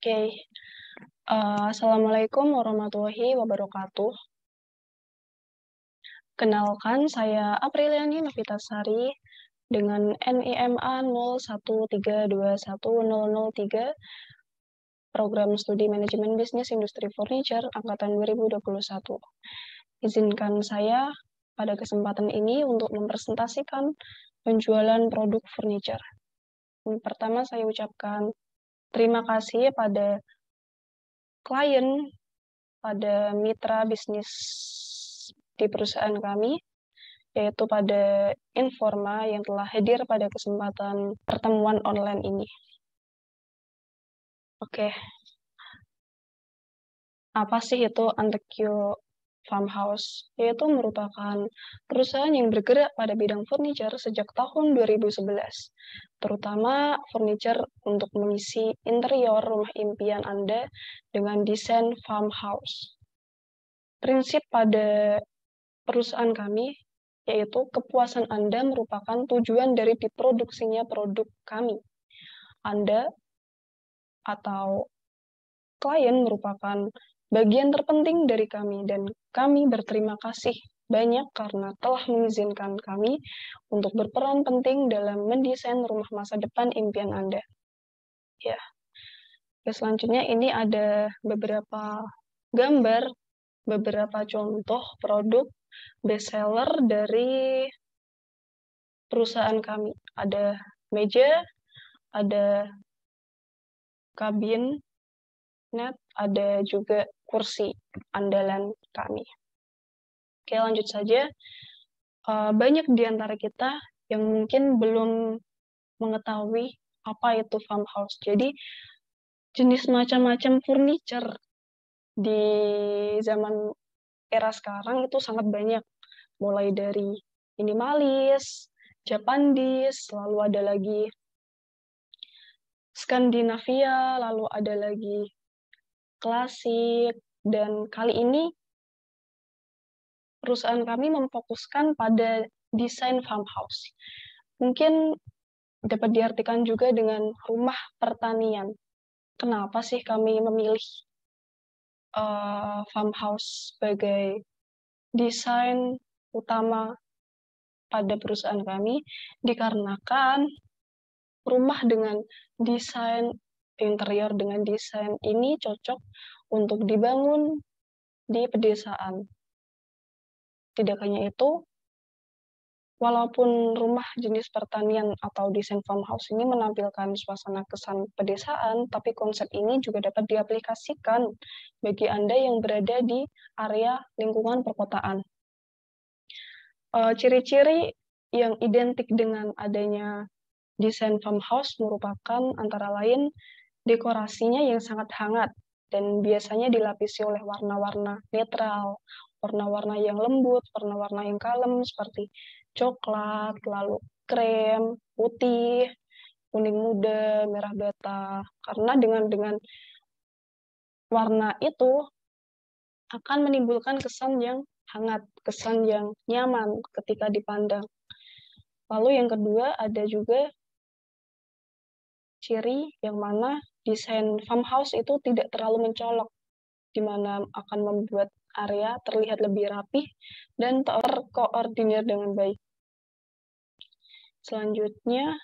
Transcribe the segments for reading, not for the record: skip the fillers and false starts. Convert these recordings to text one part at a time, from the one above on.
Oke, Assalamualaikum warahmatullahi wabarakatuh. Kenalkan, saya Apriliani Novitasari dengan NIMA 01321003, Program Studi Manajemen Bisnis Industri Furniture Angkatan 2021. Izinkan saya pada kesempatan ini untuk mempresentasikan penjualan produk furniture. Pertama, saya ucapkan terima kasih pada klien, pada mitra bisnis di perusahaan kami, yaitu pada Informa yang telah hadir pada kesempatan pertemuan online ini. Oke, apa sih itu Antekyo Farmhouse? Yaitu merupakan perusahaan yang bergerak pada bidang furniture sejak tahun 2011, terutama furniture untuk mengisi interior rumah impian Anda dengan desain farmhouse. Prinsip pada perusahaan kami yaitu kepuasan Anda merupakan tujuan dari diproduksinya produk kami. Anda atau klien merupakan bagian terpenting dari kami, dan kami berterima kasih banyak karena telah mengizinkan kami untuk berperan penting dalam mendesain rumah masa depan impian Anda. Ya, selanjutnya ini ada beberapa gambar, beberapa contoh produk bestseller dari perusahaan kami. Ada meja, ada kabin net, ada juga kursi andalan kami. Oke, lanjut saja. Banyak di antara kita yang mungkin belum mengetahui apa itu farmhouse. Jadi, jenis macam-macam furniture di zaman era sekarang itu sangat banyak. Mulai dari minimalis, Japandis, lalu ada lagi Skandinavia, lalu ada lagi klasik, dan kali ini perusahaan kami memfokuskan pada desain farmhouse. Mungkin dapat diartikan juga dengan rumah pertanian. Kenapa sih kami memilih farmhouse sebagai desain utama pada perusahaan kami? Dikarenakan rumah dengan desain interior dengan desain ini cocok untuk dibangun di pedesaan. Tidak hanya itu, walaupun rumah jenis pertanian atau desain farmhouse ini menampilkan suasana kesan pedesaan, tapi konsep ini juga dapat diaplikasikan bagi Anda yang berada di area lingkungan perkotaan. Ciri-ciri yang identik dengan adanya desain farmhouse merupakan antara lain dekorasinya yang sangat hangat dan biasanya dilapisi oleh warna-warna netral, warna-warna yang lembut, warna-warna yang kalem seperti coklat, lalu krem, putih, kuning muda, merah bata. Karena dengan warna itu akan menimbulkan kesan yang hangat, kesan yang nyaman ketika dipandang. Lalu yang kedua ada juga ciri yang mana desain farmhouse itu tidak terlalu mencolok, di mana akan membuat area terlihat lebih rapih dan terkoordinir dengan baik. Selanjutnya,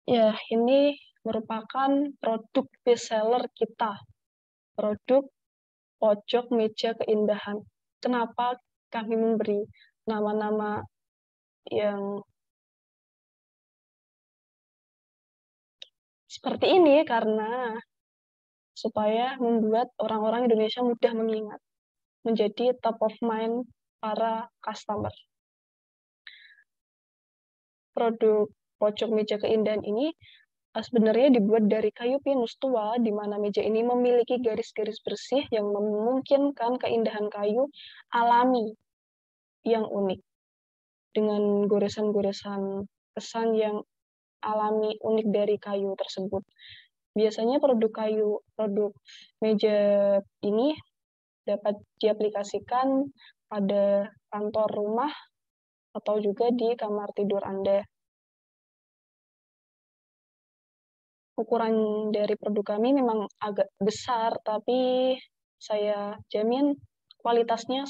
ya ini merupakan produk bestseller kita, produk pojok meja keindahan. Kenapa kami memberi nama-nama yang seperti ini? Karena supaya membuat orang-orang Indonesia mudah mengingat, menjadi top of mind para customer. Produk pojok meja keindahan ini sebenarnya dibuat dari kayu pinus tua, di mana meja ini memiliki garis-garis bersih yang memungkinkan keindahan kayu alami yang unik, dengan goresan-goresan kesan yang alami unik dari kayu tersebut. Biasanya produk meja ini dapat diaplikasikan pada kantor rumah atau juga di kamar tidur Anda. ukuran dari produk kami memang agak besar, tapi saya jamin kualitasnya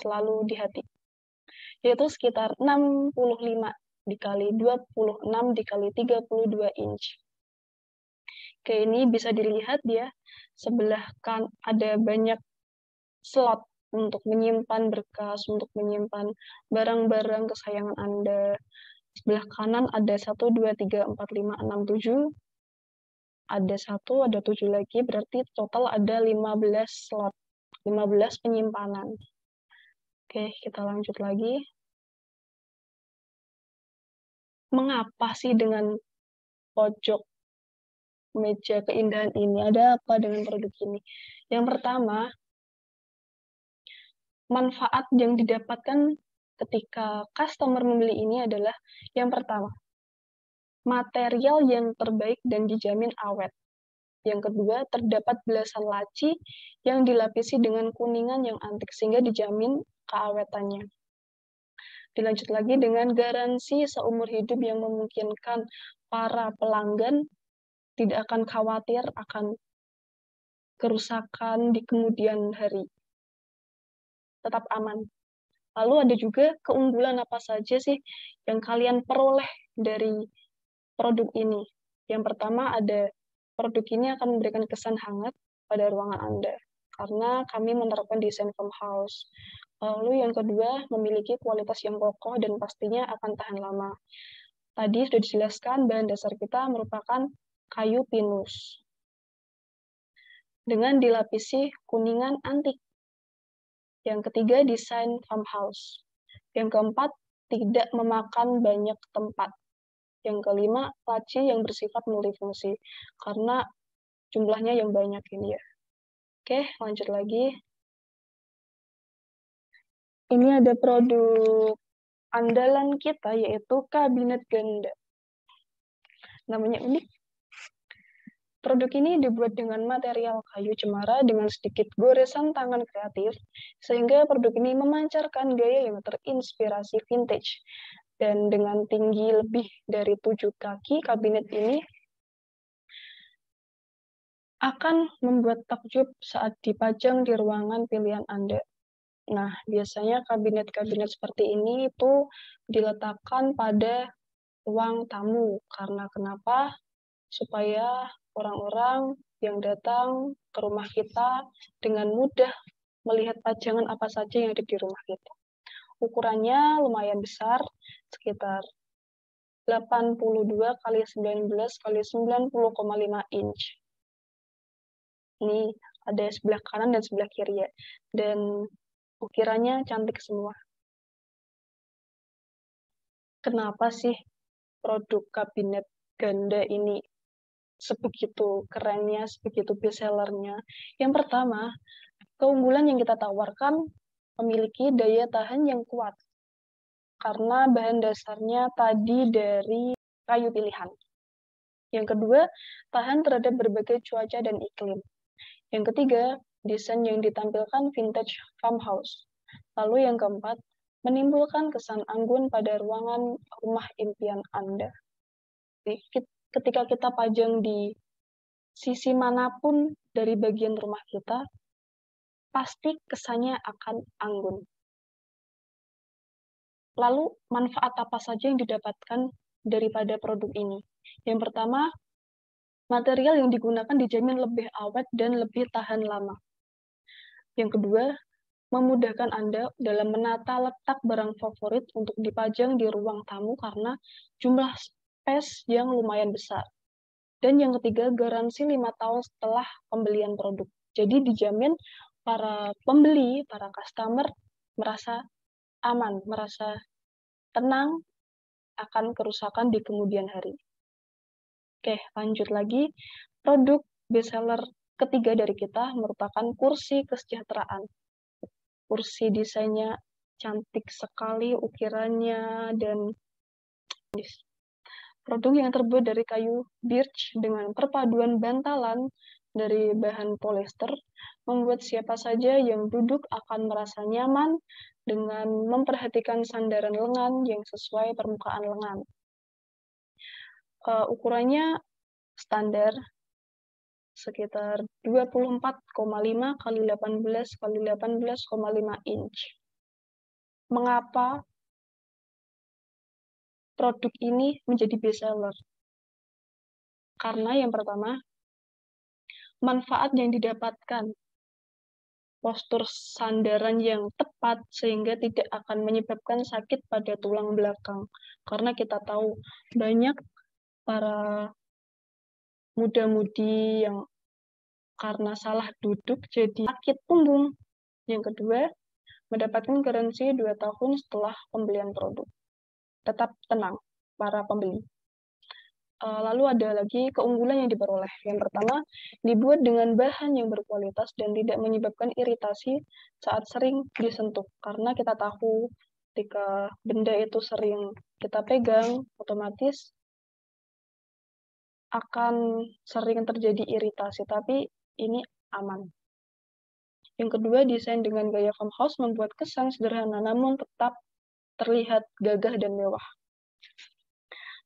selalu di hati, yaitu sekitar 65 dikali 26 dikali 32 inch. Oke, ini bisa dilihat ya, sebelah kan ada banyak slot untuk menyimpan berkas, untuk menyimpan barang-barang kesayangan Anda. Sebelah kanan ada 1, 2, 3, 4, 5, 6, 7. Ada 1, ada 7 lagi, berarti total ada 15 slot, 15 penyimpanan. Oke, kita lanjut lagi. Mengapa sih dengan pojok meja keindahan ini? Ada apa dengan produk ini? Yang pertama, manfaat yang didapatkan ketika customer membeli ini adalah yang pertama, material yang terbaik dan dijamin awet. Yang kedua, terdapat belasan laci yang dilapisi dengan kuningan yang antik sehingga dijamin keawetannya. Dilanjut lagi dengan garansi seumur hidup yang memungkinkan para pelanggan tidak akan khawatir akan kerusakan di kemudian hari. Tetap aman. Lalu ada juga keunggulan apa saja sih yang kalian peroleh dari produk ini. Yang pertama ada produk ini akan memberikan kesan hangat pada ruangan Anda karena kami menerapkan desain farmhouse. Lalu yang kedua, memiliki kualitas yang kokoh dan pastinya akan tahan lama. Tadi sudah dijelaskan, bahan dasar kita merupakan kayu pinus dengan dilapisi kuningan antik. Yang ketiga, desain farmhouse. Yang keempat, tidak memakan banyak tempat. Yang kelima, laci yang bersifat multifungsi, karena jumlahnya yang banyak ini ya. Oke, lanjut lagi. Ini ada produk andalan kita, yaitu kabinet ganda. Namanya unik. Produk ini dibuat dengan material kayu cemara dengan sedikit goresan tangan kreatif, sehingga produk ini memancarkan gaya yang terinspirasi vintage. Dan dengan tinggi lebih dari 7 kaki, kabinet ini akan membuat takjub saat dipajang di ruangan pilihan Anda. Nah, biasanya kabinet-kabinet seperti ini itu diletakkan pada ruang tamu. Karena kenapa? Supaya orang-orang yang datang ke rumah kita dengan mudah melihat pajangan apa saja yang ada di rumah kita. Ukurannya lumayan besar, sekitar 82 kali 19 kali 90,5 inch. Ini ada sebelah kanan dan sebelah kiri ya. Dan ukirannya cantik semua. Kenapa sih produk kabinet ganda ini sebegitu kerennya, sebegitu bestsellernya? Yang pertama, keunggulan yang kita tawarkan memiliki daya tahan yang kuat. Karena bahan dasarnya tadi dari kayu pilihan. Yang kedua, tahan terhadap berbagai cuaca dan iklim. Yang ketiga, desain yang ditampilkan vintage farmhouse. Lalu yang keempat, menimbulkan kesan anggun pada ruangan rumah impian Anda. Ketika kita pajang di sisi manapun dari bagian rumah kita, pasti kesannya akan anggun. Lalu, manfaat apa saja yang didapatkan daripada produk ini? Yang pertama, material yang digunakan dijamin lebih awet dan lebih tahan lama. Yang kedua, memudahkan Anda dalam menata letak barang favorit untuk dipajang di ruang tamu karena jumlah space yang lumayan besar. Dan yang ketiga, garansi 5 tahun setelah pembelian produk. Jadi dijamin para pembeli, para customer merasa aman, merasa tenang akan kerusakan di kemudian hari. Oke, lanjut lagi. Produk bestseller ketiga dari kita merupakan kursi kesejahteraan. Kursi desainnya cantik sekali, ukirannya, dan produk yang terbuat dari kayu birch dengan perpaduan bantalan dari bahan polyester membuat siapa saja yang duduk akan merasa nyaman dengan memperhatikan sandaran lengan yang sesuai permukaan lengan. Ukurannya standar sekitar 24,5 kali 18 kali 18,5 inch. Mengapa produk ini menjadi best seller? Karena yang pertama, manfaat yang didapatkan, postur sandaran yang tepat sehingga tidak akan menyebabkan sakit pada tulang belakang. Karena kita tahu banyak para muda-mudi yang karena salah duduk jadi sakit punggung. Yang kedua, mendapatkan garansi 2 tahun setelah pembelian produk. Tetap tenang, para pembeli. Lalu ada lagi keunggulan yang diperoleh. Yang pertama, dibuat dengan bahan yang berkualitas dan tidak menyebabkan iritasi saat sering disentuh. Karena kita tahu ketika benda itu sering kita pegang, otomatis akan sering terjadi iritasi, tapi ini aman. Yang kedua, desain dengan gaya farmhouse membuat kesan sederhana namun tetap terlihat gagah dan mewah.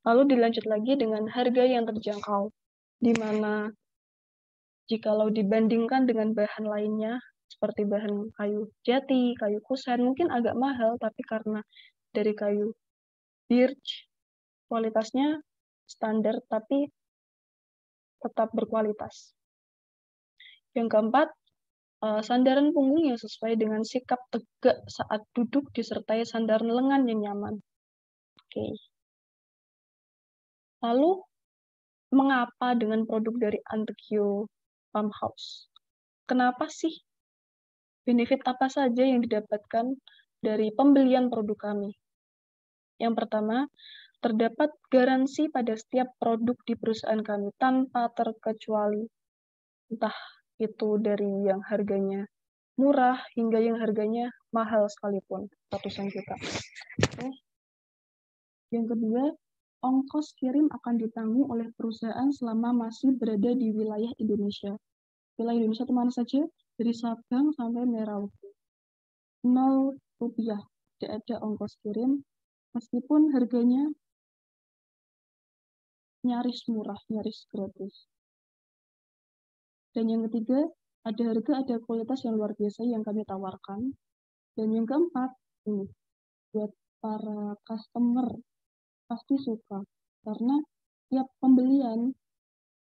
Lalu dilanjut lagi dengan harga yang terjangkau, di mana jikalau dibandingkan dengan bahan lainnya, seperti bahan kayu jati, kayu kusen, mungkin agak mahal, tapi karena dari kayu birch, kualitasnya standar, tapi tetap berkualitas. Yang keempat, sandaran punggung yang sesuai dengan sikap tegak saat duduk disertai sandaran lengan yang nyaman. Oke. Lalu, mengapa dengan produk dari Antekyo Farmhouse? Kenapa sih? Benefit apa saja yang didapatkan dari pembelian produk kami? Yang pertama, terdapat garansi pada setiap produk di perusahaan kami tanpa terkecuali. Entah itu dari yang harganya murah hingga yang harganya mahal sekalipun, ratusan juta. Oke. Yang kedua, ongkos kirim akan ditanggung oleh perusahaan selama masih berada di wilayah Indonesia. Wilayah Indonesia itu mana saja? Dari Sabang sampai Merauke. 0 rupiah. Tidak ada ongkos kirim, meskipun harganya nyaris murah, nyaris gratis. Dan yang ketiga, ada harga, ada kualitas yang luar biasa yang kami tawarkan. Dan yang keempat, buat para customer pasti suka. Karena tiap pembelian,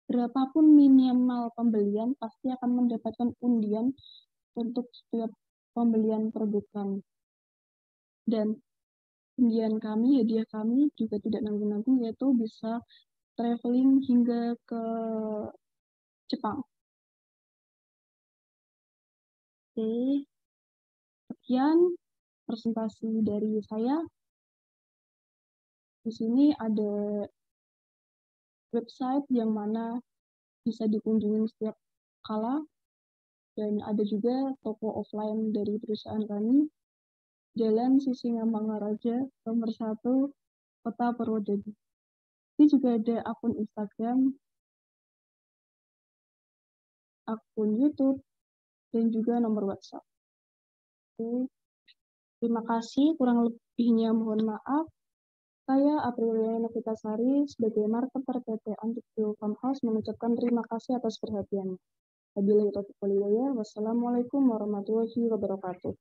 berapapun minimal pembelian, pasti akan mendapatkan undian untuk setiap pembelian produk kami. Dan undian kami, hadiah kami juga tidak nanggung-nanggung, yaitu bisa traveling hingga ke Jepang. Oke, sekian presentasi dari saya. Di sini ada website yang mana bisa dikunjungi setiap kala, dan ada juga toko offline dari perusahaan kami, Jalan Sisingamangaraja, nomor 1, Kota Purwodadi. Ini juga ada akun Instagram, akun YouTube, dan juga nomor WhatsApp. Oke. Terima kasih, kurang lebihnya mohon maaf. Saya Aprilia Novitasari sebagai marketer PT Antekyo Farmhouse mengucapkan terima kasih atas perhatiannya. Wabillahi taufiq wal hidayah. Wassalamualaikum warahmatullahi wabarakatuh.